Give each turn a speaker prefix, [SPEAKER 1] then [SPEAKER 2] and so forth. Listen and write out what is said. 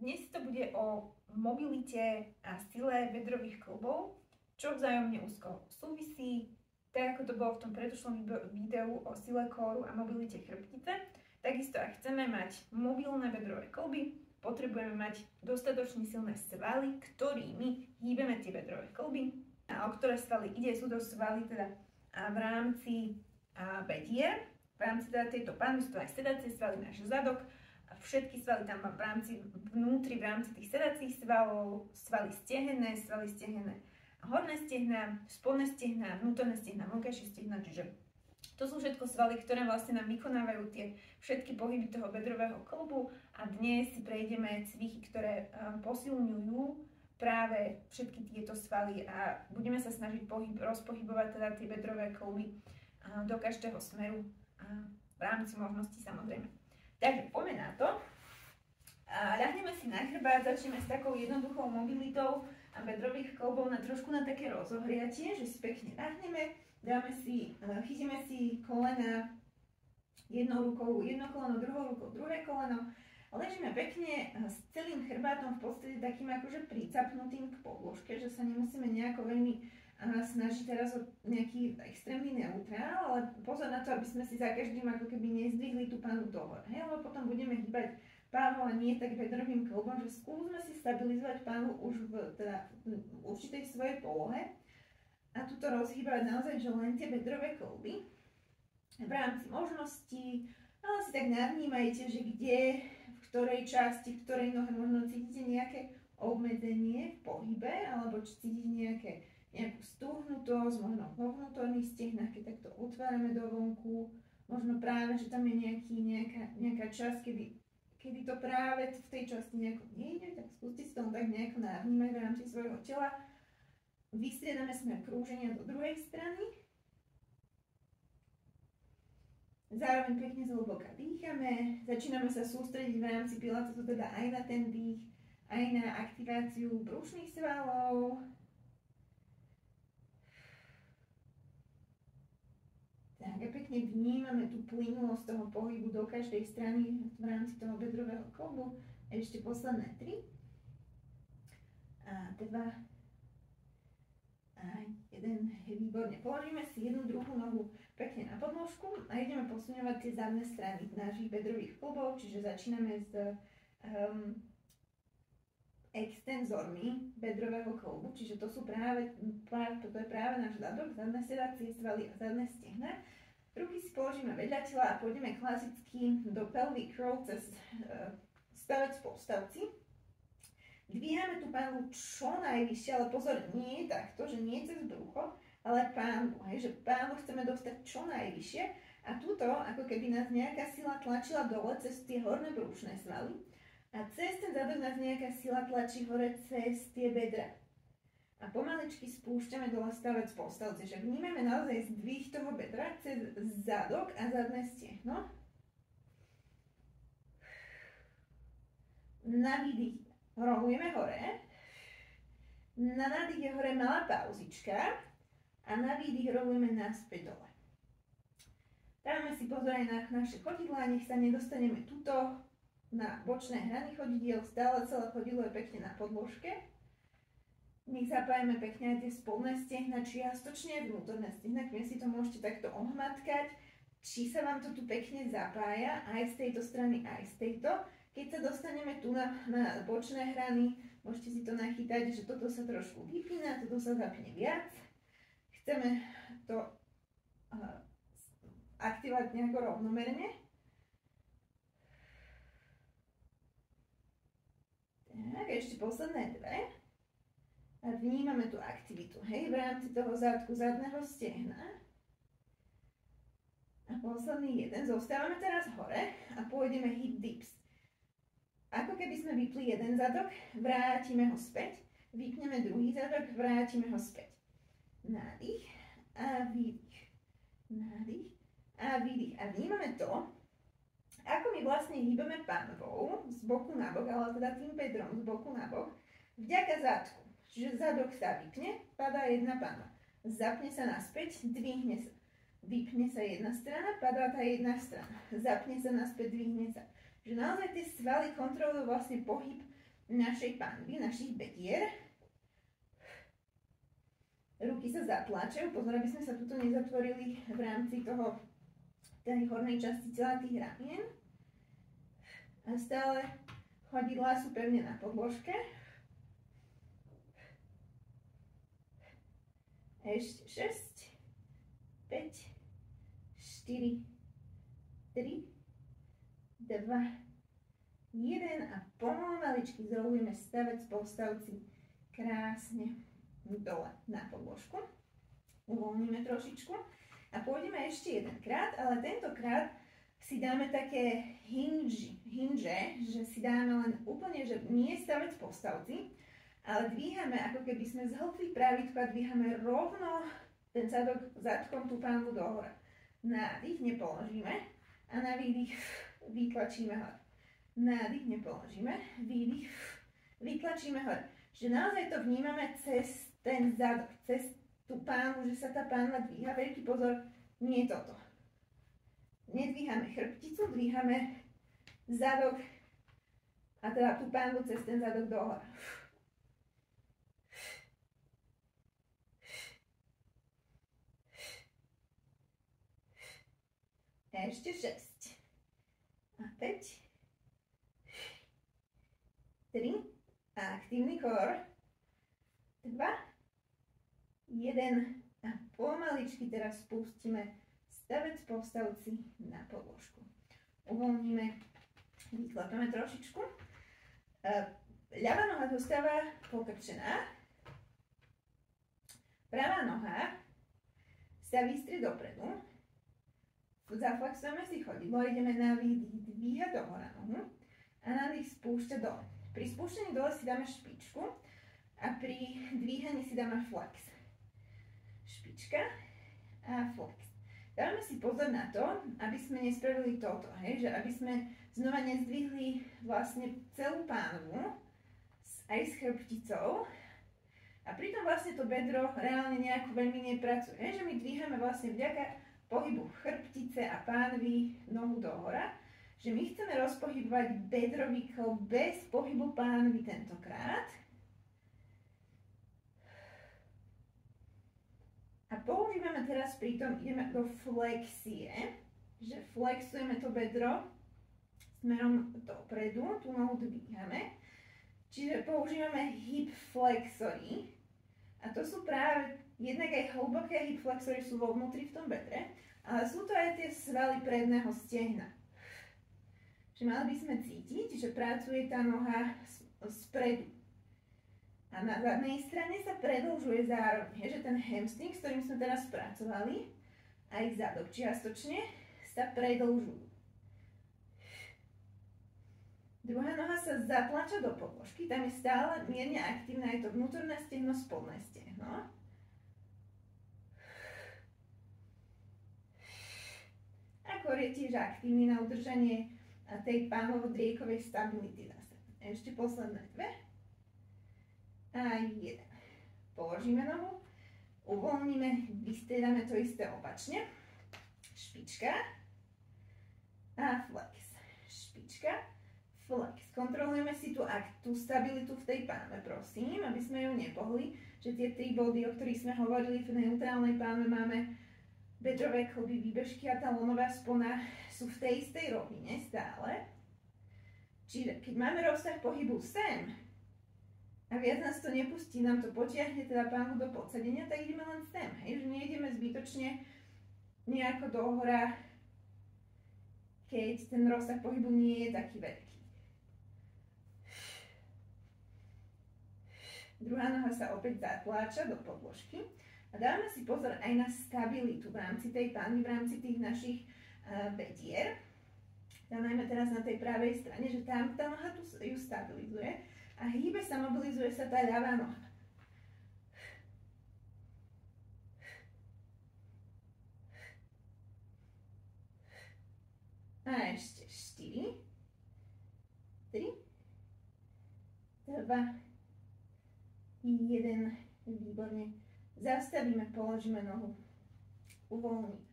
[SPEAKER 1] Dnes to bude o mobilite a sile bedrových kĺbov, čo vzájomne úzko súvisí. Tak ako to bolo v tom predošlom videu o sile kóru a mobilite chrbtice, takisto ak chceme mať mobilné bedrové kĺby, potrebujeme mať dostatočne silné svaly, ktorými hýbeme tie bedrové kĺby. A o ktoré svaly ide, sú to svaly teda v rámci bedier, v rámci teda tejto panvy sú to aj sedacie svaly, náš zadok, všetky svaly tam mám vnútri, v rámci tých sedacích svalov, svaly stehenné, horné stehná, spodné stehná, vnútorné stehná, vonkajšie stehná, čiže to sú všetko svaly, ktoré vlastne nám vykonávajú tie všetky pohyby toho bedrového kĺbu a dnes si prejdeme cviky, ktoré posilňujú práve všetky tieto svaly a budeme sa snažiť rozpohybovať teda tie bedrové kĺby do každého smeru v rámci možností samozrejme. Takže poďme na to. Ľahneme si na chrbát, začneme s takou jednoduchou mobilitou a bedrových kĺbov trošku na také rozohriatie, že si pekne ľahneme, chytíme si kolena jednou rukou, jedno koleno, druhou rukou, druhé koleno. Ležíme pekne s celým chrbátom v podstate takým akože pricapnutým k podložke, že sa nemusíme nejako veľmi snažiť teraz o nejaký extrémny neutrál, ale pozor na to, aby sme si za každým ako keby nezdvihli tú pánu dole, lebo potom budeme hýbať pánu a nie tak bedrovým kĺbom, že skúsme si stabilizovať pánu už v určitej svojej polohe a tuto rozhýbať naozaj, že len tie bedrové kĺby v rámci možností, ale si tak navnímajte, že kde, v ktorej časti, v ktorej nohe možno cítite nejaké obmedzenie v pohybe, alebo či cítite nejakú stúhnutosť, možno vo vnútorných stehnách, keď takto otvárame dovonku, možno práve, že tam je nejaká časť, kedy to práve v tej časti nejako nejde, tak skúste si to tak nejako navnímať v rámci svojho tela. Vystriedame smer krúženia do druhej strany. Zároveň pekne zhlboka dýchame, začíname sa sústrediť v rámci pilatesu teda aj na ten dých, aj na aktiváciu brušných svalov. Tak a pekne vnímame tú plynulosť toho pohybu do každej strany v rámci toho bedrového kĺbu. Ešte posledné 3. A 2. A 1. Výborne. Položíme si jednu druhú nohu pekne na podložku a ideme posuňovať tie zadné strany našich bedrových kĺbov, čiže začíname s extenzormi bedrového kĺbu, čiže to sú toto je práve náš zadok, zadné sedacie svaly a zadné stehná. Ruky si položíme vedľa tela a pôjdeme klasicky do pelvic roll cez stavec postavci. Dvíhame tú pánvu čo najvyššie, ale pozor, nie je takto, že nie cez brucho, ale pánvu, že pánvu chceme dostať čo najvyššie a túto, ako keby nás nejaká sila tlačila dole cez tie horné brušné svaly a cez ten zadok nás nejaká sila tlačí hore cez tie bedra. A pomaličky spúšťame dole stavec postavci, že vnímame naozaj zdvih toho bedra cez zadok a zadné stehno. Na výdych rolujeme hore, na nádych je hore malá pauzička a na výdych rolujeme naspäť dole. Dávame si pozor aj na naše chodidlá, nech sa nedostaneme tuto na bočné hrany chodidiel, stále celé chodidlo je pekne na podložke. Nech zapájame pekne aj tie spodné stehna, čiastočne vnútorné stehna, keď si to môžete takto ohmatkať, či sa vám to tu pekne zapája aj z tejto strany, aj z tejto. Keď sa dostaneme tu na bočné hrany, môžete si to nachytať, že toto sa trošku vypína, toto sa zapne viac. Chceme to aktivovať nejako rovnomerne. Tak, ešte posledné 2. A vnímame tú aktivitu, v rámci toho zadku zadného stehna. A posledný 1. Zostávame teraz hore a pôjdeme hip dips. Ako keby sme vypli jeden zadok, vrátime ho späť, vypneme druhý zadok, vrátime ho späť. Nádych a výdych. Nádych a výdych. A vnímame to, ako my vlastne hýbeme panvou z boku na bok, ale teda tým bedrom z boku na bok, vďaka zadku. Čiže zadok sa vypne, padá jedna panva. Zapne sa naspäť, dvihne sa. Vypne sa jedna strana, padá tá jedna strana. Zapne sa naspäť, dvihne sa. Že naozaj tie svaly kontrolujú vlastne pohyb našej panvy, našich bedier. Ruky sa zatlačajú, pozor, aby sme sa tuto nezatvorili v rámci tej hornej časti tela tých ramien. A stále chodidlá sú pevne na podložke. Ešte 6, 5, 4, 3, 2, 1 a pomaličky zrolujeme stavec postavci krásne dole na podložku. Uvoľníme trošičku a pôjdeme ešte jedenkrát, ale tentokrát si dáme také hinge, že si dáme len úplne, že nie stavec postavci, ale dvíhame, ako keby sme z hĺbky pravítko a dvíhame rovno ten zadkom tú pánvu dohora. Nádych nepoložíme a na výdych vytlačíme hore. Nádych nepoložíme, výdych vytlačíme hore. Že naozaj to vnímame cez ten zadok, cez tú pánvu, že sa tá pánva dvíha. Veľký pozor, nie toto. Nedvíhame chrbticu, dvíhame zadok a teda tú pánvu cez ten zadok dohora. Ešte 6 a 5, 3 a aktívny kor, 2, 1 a pomaličky teraz spustíme stavec postavci na podložku. Uvoľníme, vyklapeme trošičku. Ľavá noha zostáva pokrčená. Pravá noha sa vystrie dopredu. Zaflexujeme si chodidlo, ideme na výdych dvíhať dohora nohu a na dých spúšťať dole. Pri spúšťaní dole si dáme špičku a pri dvíhaní si dáme flex. Špička a flex. Dávame si pozor na to, aby sme nespravili toto, hej? Že aby sme znova nezdvihli vlastne celú pánvu aj s chrbticou a pritom vlastne to bedro reálne nejako veľmi nepracuje, hej? Že my dvíhame vlastne vďaka pohybu chrbtice a pánvy nohu dohora, že my chceme rozpohybovať bedrový klb bez pohybu pánvy tentokrát. A používame teraz pritom, ideme do flexie, že flexujeme to bedro smerom dopredu, tú nohu dvíhame. Čiže používame hip flexory. A to sú práve jednak aj hlboké hip flexory sú vo vnútri v tom bedre, ale sú to aj tie svaly predného stehna. Čiže mali by sme cítiť, že pracuje tá noha spredu. A na zadnej strane sa predĺžuje zároveň, že ten hamstring, s ktorým sme teraz pracovali, aj zadok čiastočne, sa predĺžujú. Druhá noha sa zatlača do podložky, tam je stále mierne aktívne aj to vnútorné stehno, spodné stehno. A kor je tiež aktívny na udržanie tej pánvovo-driekovej stability zase. Ešte posledné dve. A jeden. Položíme nohu, uvoľníme, vystriedame to isté opačne. Špička a flex. Špička, flex. Kontrolujeme si tú stabilitu v tej pánve, prosím, aby sme ju nepohli, že tie 3 body, o ktorých sme hovorili v neutrálnej pánve, máme bedrové klby, výbežky a tá lonová spona sú v tej istej rovine stále. Čiže keď máme rozsah pohybu sem a viac nás to nepustí, nám to potiahne teda pánvu do podsadenia, tak ideme len sem, hej, že nejdeme zbytočne nejako dohora, keď ten rozsah pohybu nie je taký veľký. Druhá noha sa opäť zatláča do podložky. A dávame si pozor aj na stabilitu v rámci tej pánvy, v rámci tých našich bedier. Najmä teraz na tej pravej strane, že tam tá noha tu ju stabilizuje a hýbe sa, mobilizuje sa tá ľavá noha. A ešte 4, 3, 2, 1, výborne. Zastavíme, položíme nohu, uvoľníme.